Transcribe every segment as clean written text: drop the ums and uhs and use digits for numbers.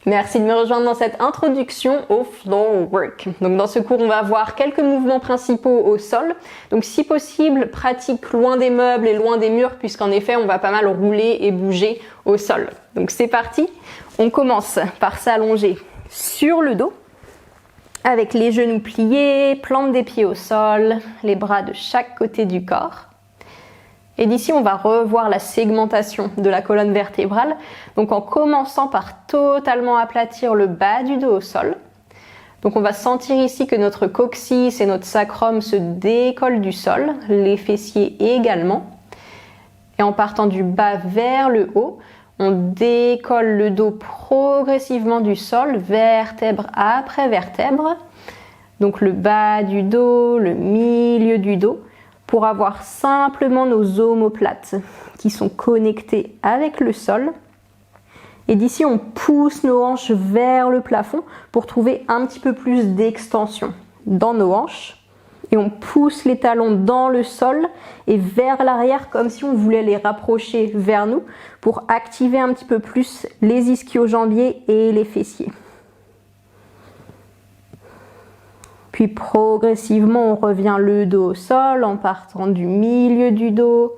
Merci de me rejoindre dans cette introduction au floor work. Donc dans ce cours, on va voir quelques mouvements principaux au sol. Donc si possible, pratique loin des meubles et loin des murs puisqu'en effet, on va pas mal rouler et bouger au sol. Donc c'est parti. On commence par s'allonger sur le dos avec les genoux pliés, plante des pieds au sol, les bras de chaque côté du corps. Et d'ici, on va revoir la segmentation de la colonne vertébrale. Donc en commençant par totalement aplatir le bas du dos au sol. Donc on va sentir ici que notre coccyx et notre sacrum se décollent du sol, les fessiers également. Et en partant du bas vers le haut, on décolle le dos progressivement du sol, vertèbre après vertèbre. Donc le bas du dos, le milieu du dos, pour avoir simplement nos omoplates qui sont connectées avec le sol. Et d'ici, on pousse nos hanches vers le plafond pour trouver un petit peu plus d'extension dans nos hanches. Et on pousse les talons dans le sol et vers l'arrière comme si on voulait les rapprocher vers nous pour activer un petit peu plus les ischio-jambiers et les fessiers. Puis progressivement, on revient le dos au sol en partant du milieu du dos.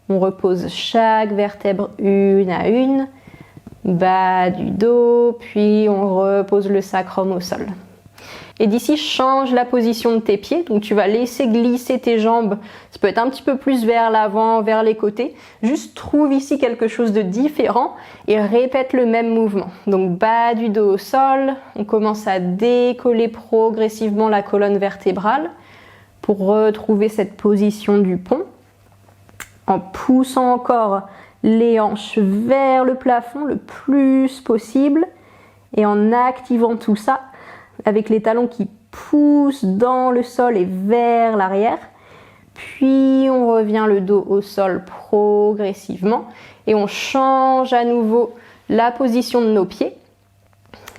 On repose chaque vertèbre une à une. Bas du dos, puis on repose le sacrum au sol. Et d'ici, change la position de tes pieds. Donc tu vas laisser glisser tes jambes. Ça peut être un petit peu plus vers l'avant, vers les côtés. Juste trouve ici quelque chose de différent et répète le même mouvement. Donc bas du dos au sol. On commence à décoller progressivement la colonne vertébrale pour retrouver cette position du pont. En poussant encore les hanches vers le plafond le plus possible et en activant tout ça avec les talons qui poussent dans le sol et vers l'arrière. Puis on revient le dos au sol progressivement et on change à nouveau la position de nos pieds.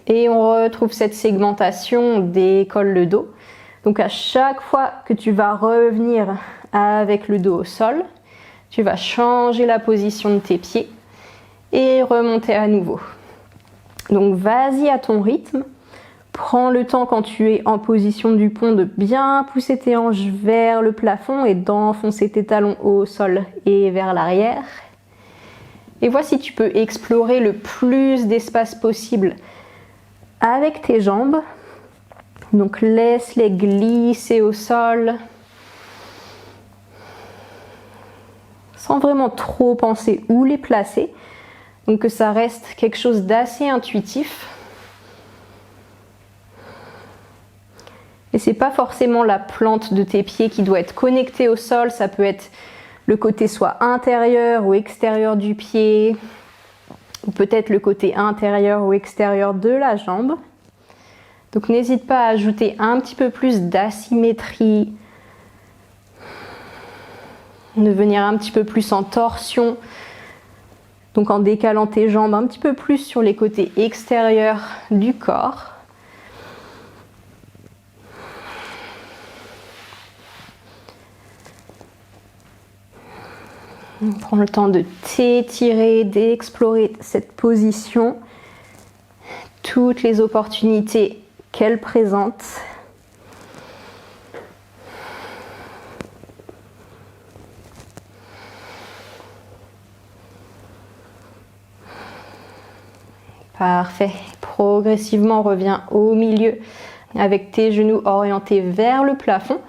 Et on retrouve cette segmentation, on décolle le dos. Donc à chaque fois que tu vas revenir avec le dos au sol, tu vas changer la position de tes pieds et remonter à nouveau. Donc vas-y à ton rythme. Prends le temps quand tu es en position du pont de bien pousser tes hanches vers le plafond et d'enfoncer tes talons au sol et vers l'arrière. Et vois si tu peux explorer le plus d'espace possible avec tes jambes. Donc laisse-les glisser au sol sans vraiment trop penser où les placer. Donc que ça reste quelque chose d'assez intuitif. Et c'est pas forcément la plante de tes pieds qui doit être connectée au sol, ça peut être le côté soit intérieur ou extérieur du pied, ou peut-être le côté intérieur ou extérieur de la jambe. Donc n'hésite pas à ajouter un petit peu plus d'asymétrie, de venir un petit peu plus en torsion, donc en décalant tes jambes un petit peu plus sur les côtés extérieurs du corps. Prends le temps de t'étirer, d'explorer cette position, toutes les opportunités qu'elle présente. Parfait. Progressivement, reviens au milieu avec tes genoux orientés vers le plafond.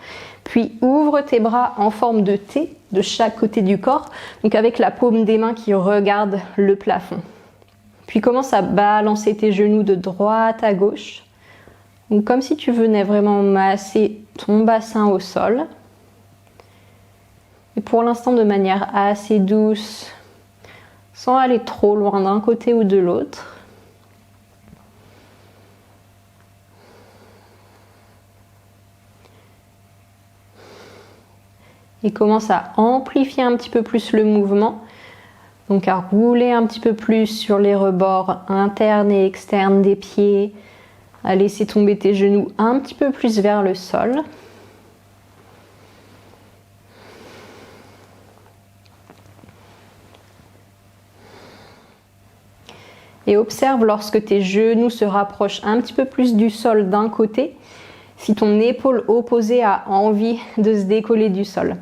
Puis ouvre tes bras en forme de T de chaque côté du corps, donc avec la paume des mains qui regarde le plafond. Puis commence à balancer tes genoux de droite à gauche, donc comme si tu venais vraiment masser ton bassin au sol. Et pour l'instant de manière assez douce, sans aller trop loin d'un côté ou de l'autre. Et commence à amplifier un petit peu plus le mouvement, donc à rouler un petit peu plus sur les rebords internes et externes des pieds, à laisser tomber tes genoux un petit peu plus vers le sol. Et observe lorsque tes genoux se rapprochent un petit peu plus du sol d'un côté, si ton épaule opposée a envie de se décoller du sol.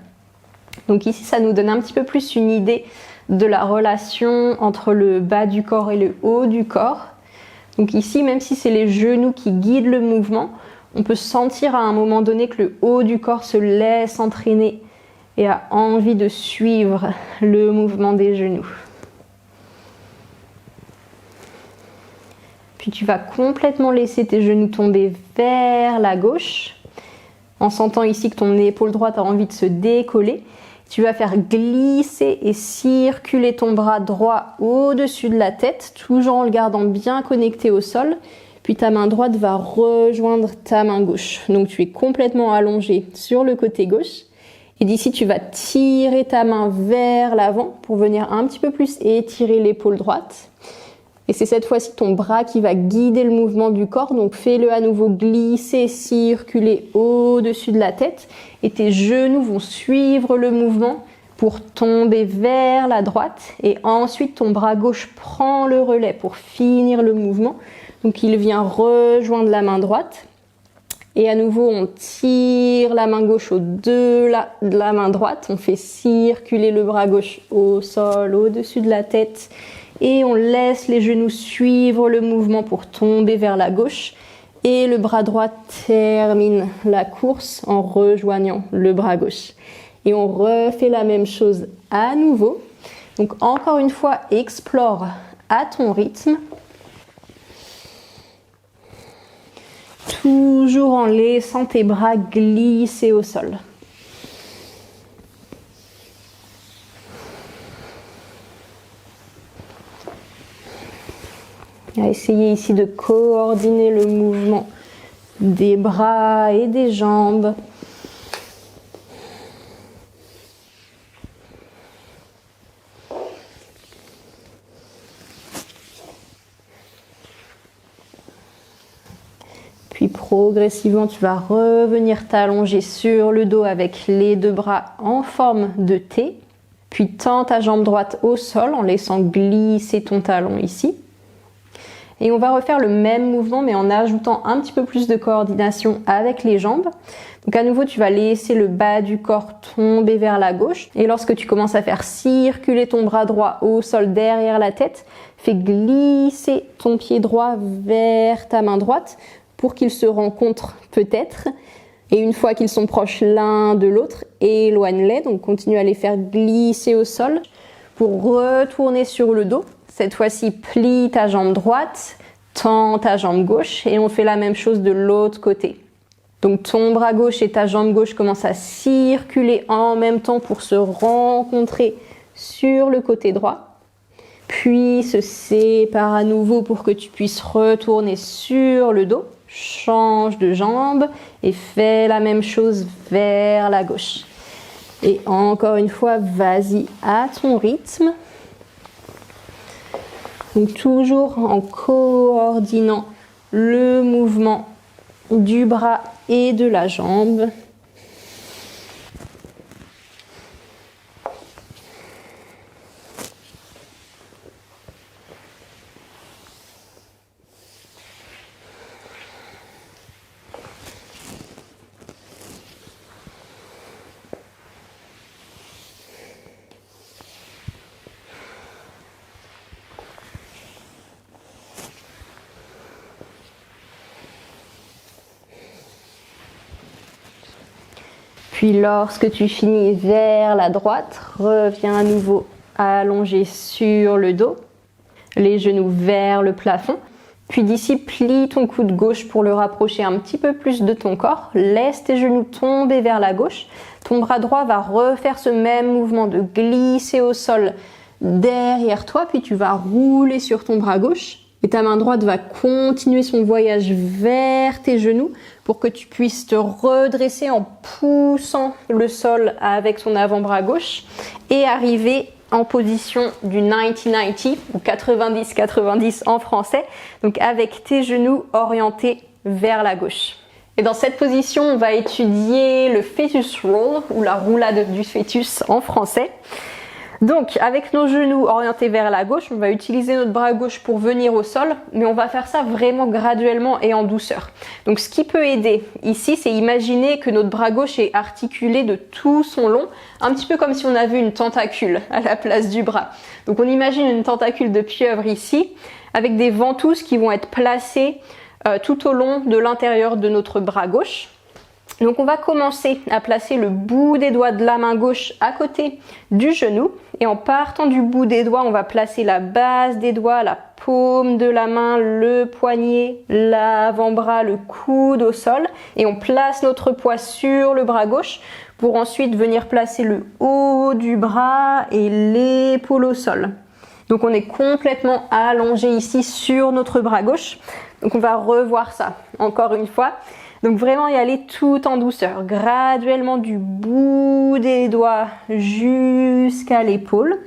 Donc ici, ça nous donne un petit peu plus une idée de la relation entre le bas du corps et le haut du corps. Donc ici, même si c'est les genoux qui guident le mouvement, on peut sentir à un moment donné que le haut du corps se laisse entraîner et a envie de suivre le mouvement des genoux. Puis tu vas complètement laisser tes genoux tomber vers la gauche, en sentant ici que ton épaule droite a envie de se décoller. Tu vas faire glisser et circuler ton bras droit au-dessus de la tête, toujours en le gardant bien connecté au sol. Puis ta main droite va rejoindre ta main gauche. Donc tu es complètement allongé sur le côté gauche. Et d'ici, tu vas tirer ta main vers l'avant pour venir un petit peu plus étirer l'épaule droite. Et c'est cette fois-ci ton bras qui va guider le mouvement du corps. Donc fais-le à nouveau glisser, circuler au-dessus de la tête. Et tes genoux vont suivre le mouvement pour tomber vers la droite. Et ensuite, ton bras gauche prend le relais pour finir le mouvement. Donc il vient rejoindre la main droite. Et à nouveau, on tire la main gauche au-delà de la main droite. On fait circuler le bras gauche au sol, au-dessus de la tête. Et on laisse les genoux suivre le mouvement pour tomber vers la gauche. Et le bras droit termine la course en rejoignant le bras gauche. Et on refait la même chose à nouveau. Donc encore une fois, explore à ton rythme. Toujours en laissant tes bras glisser au sol. Essayez ici de coordonner le mouvement des bras et des jambes. Puis progressivement, tu vas revenir t'allonger sur le dos avec les deux bras en forme de T. Puis tends ta jambe droite au sol en laissant glisser ton talon ici. Et on va refaire le même mouvement mais en ajoutant un petit peu plus de coordination avec les jambes. Donc à nouveau, tu vas laisser le bas du corps tomber vers la gauche. Et lorsque tu commences à faire circuler ton bras droit au sol derrière la tête, fais glisser ton pied droit vers ta main droite pour qu'ils se rencontrent peut-être. Et une fois qu'ils sont proches l'un de l'autre, éloigne-les. Donc continue à les faire glisser au sol pour retourner sur le dos. Cette fois-ci, plie ta jambe droite, tends ta jambe gauche et on fait la même chose de l'autre côté. Donc ton bras gauche et ta jambe gauche commencent à circuler en même temps pour se rencontrer sur le côté droit. Puis se séparent à nouveau pour que tu puisses retourner sur le dos. Change de jambe et fais la même chose vers la gauche. Et encore une fois, vas-y à ton rythme. Donc toujours en coordinant le mouvement du bras et de la jambe. Puis lorsque tu finis vers la droite, reviens à nouveau allongé sur le dos, les genoux vers le plafond. Puis d'ici, plie ton coude gauche pour le rapprocher un petit peu plus de ton corps. Laisse tes genoux tomber vers la gauche. Ton bras droit va refaire ce même mouvement de glisser au sol derrière toi. Puis tu vas rouler sur ton bras gauche. Et ta main droite va continuer son voyage vers tes genoux pour que tu puisses te redresser en poussant le sol avec ton avant-bras gauche et arriver en position du 90-90 ou 90-90 en français, donc avec tes genoux orientés vers la gauche. Et dans cette position, on va étudier le fetus roll ou la roulade du fœtus en français. Donc, avec nos genoux orientés vers la gauche, on va utiliser notre bras gauche pour venir au sol, mais on va faire ça vraiment graduellement et en douceur. Donc, ce qui peut aider ici, c'est imaginer que notre bras gauche est articulé de tout son long, un petit peu comme si on avait une tentacule à la place du bras. Donc, on imagine une tentacule de pieuvre ici, avec des ventouses qui vont être placées tout au long de l'intérieur de notre bras gauche. Donc on va commencer à placer le bout des doigts de la main gauche à côté du genou et en partant du bout des doigts, on va placer la base des doigts, la paume de la main, le poignet, l'avant-bras, le coude au sol et on place notre poids sur le bras gauche pour ensuite venir placer le haut du bras et l'épaule au sol. Donc on est complètement allongé ici sur notre bras gauche. Donc on va revoir ça encore une fois. Donc vraiment y aller tout en douceur, graduellement du bout des doigts jusqu'à l'épaule.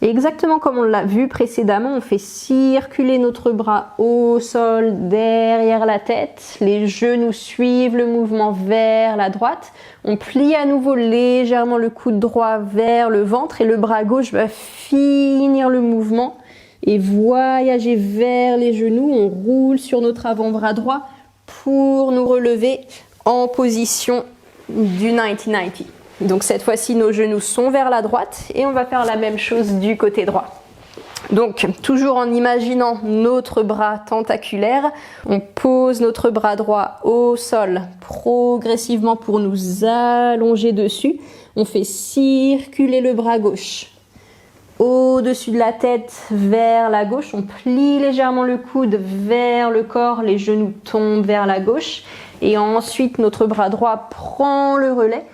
Et exactement comme on l'a vu précédemment, on fait circuler notre bras au sol derrière la tête. Les genoux suivent le mouvement vers la droite. On plie à nouveau légèrement le coude droit vers le ventre et le bras gauche va finir le mouvement et voyager vers les genoux. On roule sur notre avant-bras droit pour nous relever en position du 90-90. Donc cette fois-ci, nos genoux sont vers la droite et on va faire la même chose du côté droit. Donc toujours en imaginant notre bras tentaculaire, on pose notre bras droit au sol progressivement pour nous allonger dessus. On fait circuler le bras gauche au-dessus de la tête vers la gauche, on plie légèrement le coude vers le corps, les genoux tombent vers la gauche et ensuite notre bras droit prend le relais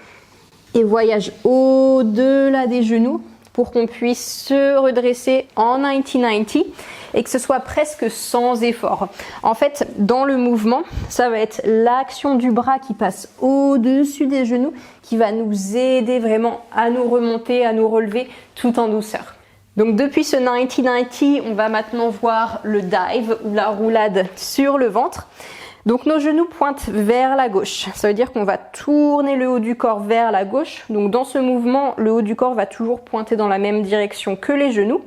et voyage au-delà des genoux pour qu'on puisse se redresser en 90-90 et que ce soit presque sans effort. En fait, dans le mouvement, ça va être l'action du bras qui passe au-dessus des genoux qui va nous aider vraiment à nous remonter, à nous relever tout en douceur. Donc depuis ce 90-90, on va maintenant voir le dive ou la roulade sur le ventre. Donc nos genoux pointent vers la gauche. Ça veut dire qu'on va tourner le haut du corps vers la gauche. Donc dans ce mouvement, le haut du corps va toujours pointer dans la même direction que les genoux.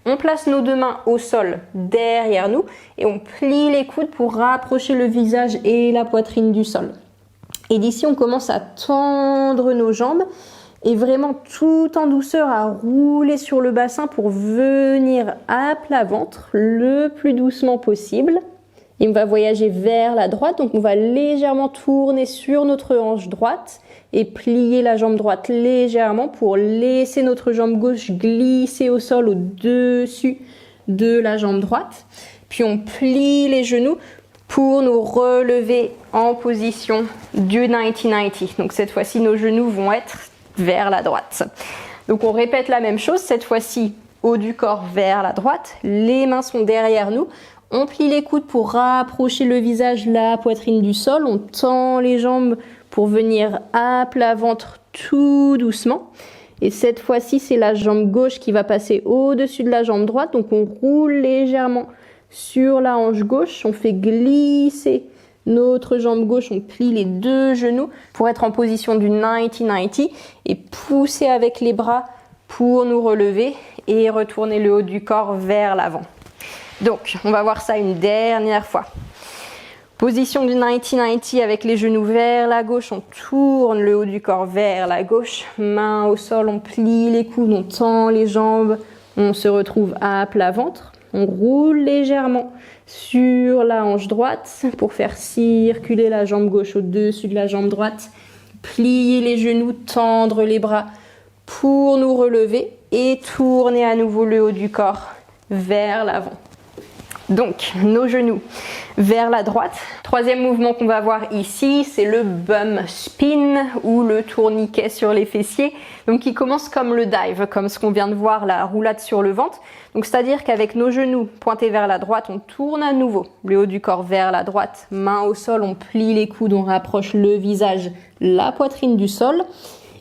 On place nos deux mains au sol derrière nous et on plie les coudes pour rapprocher le visage et la poitrine du sol. Et d'ici, on commence à tendre nos jambes et vraiment tout en douceur à rouler sur le bassin pour venir à plat ventre le plus doucement possible. Et on va voyager vers la droite, donc on va légèrement tourner sur notre hanche droite et plier la jambe droite légèrement pour laisser notre jambe gauche glisser au sol au-dessus de la jambe droite. Puis on plie les genoux pour nous relever en position du 90-90. Donc cette fois-ci, nos genoux vont être vers la droite. Donc on répète la même chose, cette fois-ci haut du corps vers la droite, les mains sont derrière nous. On plie les coudes pour rapprocher le visage, la poitrine du sol. On tend les jambes pour venir à plat ventre tout doucement. Et cette fois-ci, c'est la jambe gauche qui va passer au-dessus de la jambe droite. Donc on roule légèrement sur la hanche gauche. On fait glisser notre jambe gauche. On plie les deux genoux pour être en position du 90-90 et pousser avec les bras pour nous relever et retourner le haut du corps vers l'avant. Donc, on va voir ça une dernière fois. Position du 90-90 avec les genoux vers la gauche, on tourne le haut du corps vers la gauche, main au sol, on plie les coudes, on tend les jambes, on se retrouve à plat ventre. On roule légèrement sur la hanche droite pour faire circuler la jambe gauche au-dessus de la jambe droite. Plier les genoux, tendre les bras pour nous relever et tourner à nouveau le haut du corps vers l'avant. Donc, nos genoux vers la droite. Troisième mouvement qu'on va voir ici, c'est le bum spin ou le tourniquet sur les fessiers. Donc, qui commence comme le dive, comme ce qu'on vient de voir, la roulade sur le ventre. Donc, c'est-à-dire qu'avec nos genoux pointés vers la droite, on tourne à nouveau le haut du corps vers la droite, main au sol, on plie les coudes, on rapproche le visage, la poitrine du sol.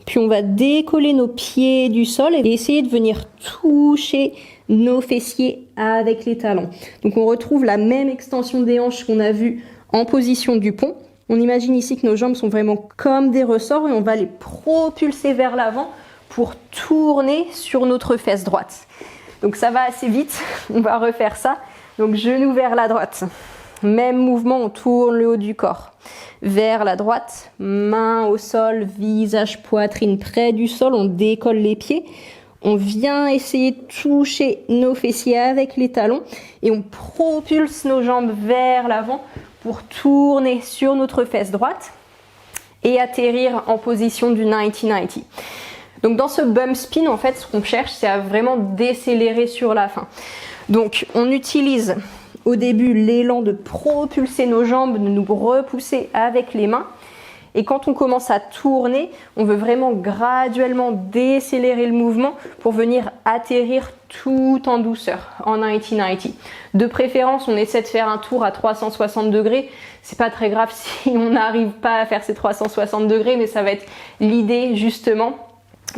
Puis on va décoller nos pieds du sol et essayer de venir toucher nos fessiers avec les talons. Donc on retrouve la même extension des hanches qu'on a vue en position du pont. On imagine ici que nos jambes sont vraiment comme des ressorts et on va les propulser vers l'avant pour tourner sur notre fesse droite. Donc ça va assez vite, on va refaire ça. Donc genou vers la droite. Même mouvement, on tourne le haut du corps. Vers la droite, main au sol, visage, poitrine près du sol, on décolle les pieds. On vient essayer de toucher nos fessiers avec les talons et on propulse nos jambes vers l'avant pour tourner sur notre fesse droite et atterrir en position du 90-90. Donc dans ce bump spin, en fait, ce qu'on cherche, c'est à vraiment décélérer sur la fin. Donc on utilise au début l'élan de propulser nos jambes, de nous repousser avec les mains. Et quand on commence à tourner, on veut vraiment graduellement décélérer le mouvement pour venir atterrir tout en douceur, en 90-90. De préférence, on essaie de faire un tour à 360 degrés. C'est pas très grave si on n'arrive pas à faire ces 360 degrés, mais ça va être l'idée justement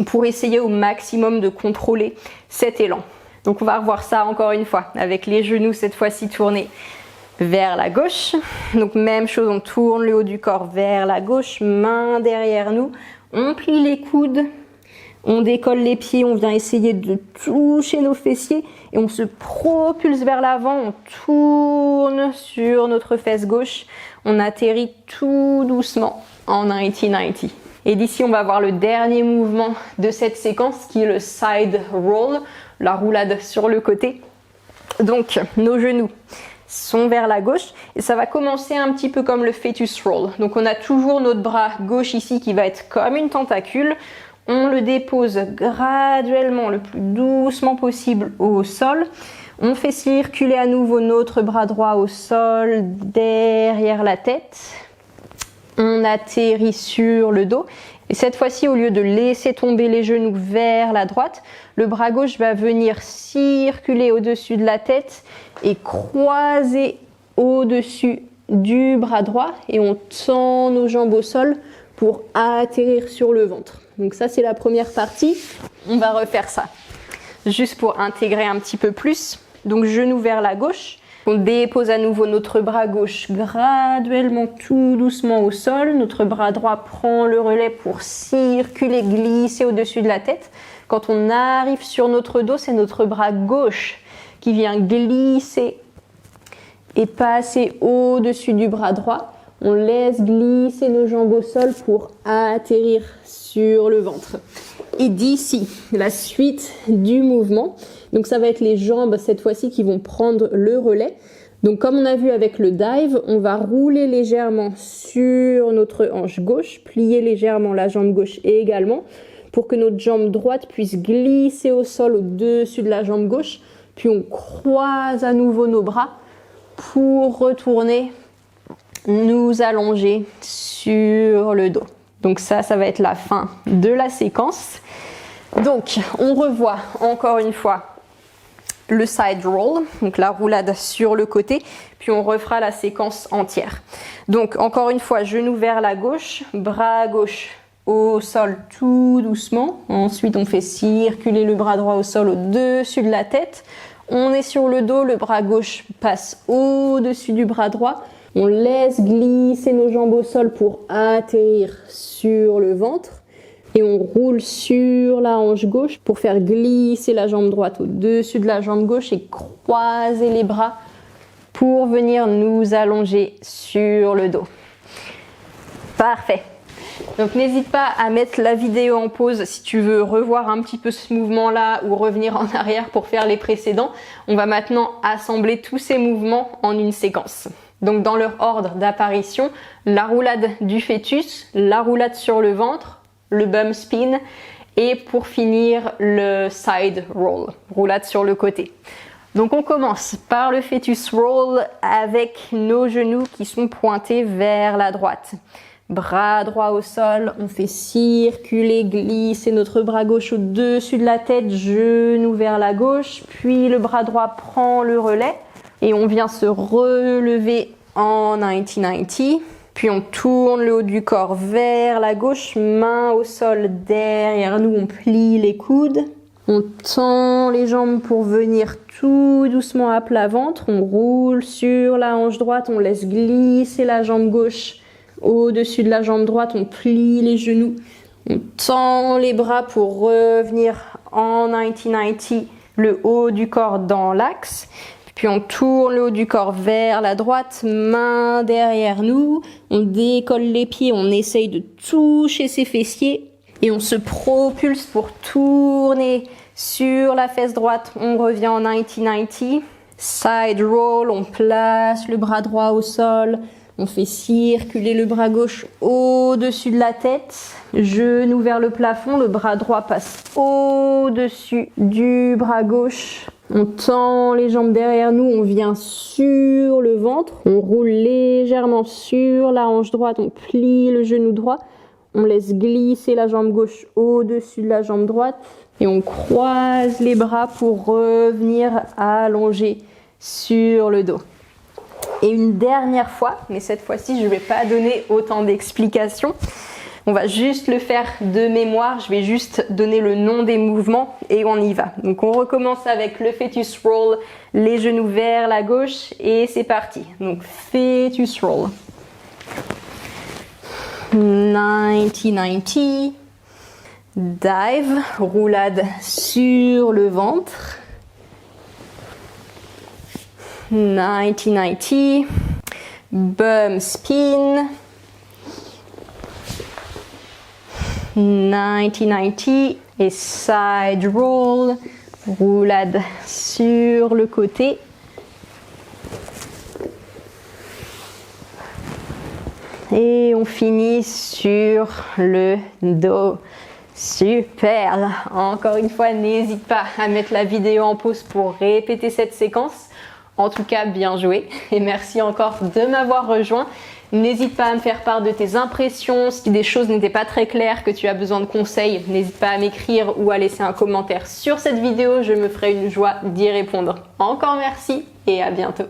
pour essayer au maximum de contrôler cet élan. Donc on va revoir ça encore une fois, avec les genoux cette fois-ci tournés vers la gauche. Donc même chose, on tourne le haut du corps vers la gauche, main derrière nous, on plie les coudes, on décolle les pieds, on vient essayer de toucher nos fessiers et on se propulse vers l'avant, on tourne sur notre fesse gauche, on atterrit tout doucement en 90-90. Et d'ici, on va voir le dernier mouvement de cette séquence qui est le side roll, la roulade sur le côté. Donc, nos genoux sont vers la gauche et ça va commencer un petit peu comme le fetus roll. Donc, on a toujours notre bras gauche ici qui va être comme une tentacule. On le dépose graduellement, le plus doucement possible au sol. On fait circuler à nouveau notre bras droit au sol, derrière la tête. On atterrit sur le dos et cette fois-ci, au lieu de laisser tomber les genoux vers la droite, le bras gauche va venir circuler au-dessus de la tête et croiser au-dessus du bras droit et on tend nos jambes au sol pour atterrir sur le ventre. Donc ça, c'est la première partie. On va refaire ça juste pour intégrer un petit peu plus. Donc genoux vers la gauche. On dépose à nouveau notre bras gauche graduellement, tout doucement au sol. Notre bras droit prend le relais pour circuler, glisser au-dessus de la tête. Quand on arrive sur notre dos, c'est notre bras gauche qui vient glisser et passer au-dessus du bras droit. On laisse glisser nos jambes au sol pour atterrir sur le ventre. Et d'ici, la suite du mouvement. Donc ça va être les jambes cette fois-ci qui vont prendre le relais. Donc comme on a vu avec le dive, on va rouler légèrement sur notre hanche gauche, plier légèrement la jambe gauche également pour que notre jambe droite puisse glisser au sol au-dessus de la jambe gauche. Puis on croise à nouveau nos bras pour retourner nous allonger sur le dos. Donc ça va être la fin de la séquence. Donc on revoit encore une fois le side roll, donc la roulade sur le côté, puis on refera la séquence entière. Donc encore une fois, genou vers la gauche, bras gauche au sol tout doucement. Ensuite, on fait circuler le bras droit au sol au-dessus de la tête. On est sur le dos, le bras gauche passe au-dessus du bras droit. On laisse glisser nos jambes au sol pour atterrir sur le ventre. Et on roule sur la hanche gauche pour faire glisser la jambe droite au-dessus de la jambe gauche et croiser les bras pour venir nous allonger sur le dos. Parfait. Donc n'hésite pas à mettre la vidéo en pause si tu veux revoir un petit peu ce mouvement-là ou revenir en arrière pour faire les précédents. On va maintenant assembler tous ces mouvements en une séquence. Donc dans leur ordre d'apparition, la roulade du fœtus, la roulade sur le ventre, le bum spin et pour finir le side roll, roulade sur le côté. Donc on commence par le fetus roll avec nos genoux qui sont pointés vers la droite. Bras droit au sol, on fait circuler, glisser notre bras gauche au-dessus de la tête, genou vers la gauche, puis le bras droit prend le relais et on vient se relever en 90-90. Puis on tourne le haut du corps vers la gauche, main au sol derrière nous, on plie les coudes. On tend les jambes pour venir tout doucement à plat ventre. On roule sur la hanche droite, on laisse glisser la jambe gauche au-dessus de la jambe droite. On plie les genoux, On tend les bras pour revenir en 90-90, le haut du corps dans l'axe. Puis on tourne le haut du corps vers la droite, main derrière nous. On décolle les pieds, on essaye de toucher ses fessiers. Et on se propulse pour tourner sur la fesse droite. On revient en 90-90. Side roll, on place le bras droit au sol. On fait circuler le bras gauche au-dessus de la tête. Genou vers le plafond, le bras droit passe au-dessus du bras gauche. On tend les jambes derrière nous, on vient sur le ventre. On roule légèrement sur la hanche droite, on plie le genou droit. On laisse glisser la jambe gauche au-dessus de la jambe droite. Et on croise les bras pour revenir allongé sur le dos. Et une dernière fois, mais cette fois-ci, je ne vais pas donner autant d'explications. On va juste le faire de mémoire. Je vais juste donner le nom des mouvements et on y va. Donc on recommence avec le fetus roll, les genoux vers la gauche et c'est parti. Donc fetus roll. 90-90. Dive, roulade sur le ventre. 90-90, bum spin, 90-90 et side roll, roulade sur le côté. Et on finit sur le dos. Super! Encore une fois, n'hésite pas à mettre la vidéo en pause pour répéter cette séquence. En tout cas, bien joué et merci encore de m'avoir rejoint. N'hésite pas à me faire part de tes impressions. Si des choses n'étaient pas très claires, que tu as besoin de conseils, n'hésite pas à m'écrire ou à laisser un commentaire sur cette vidéo. Je me ferai une joie d'y répondre. Encore merci et à bientôt.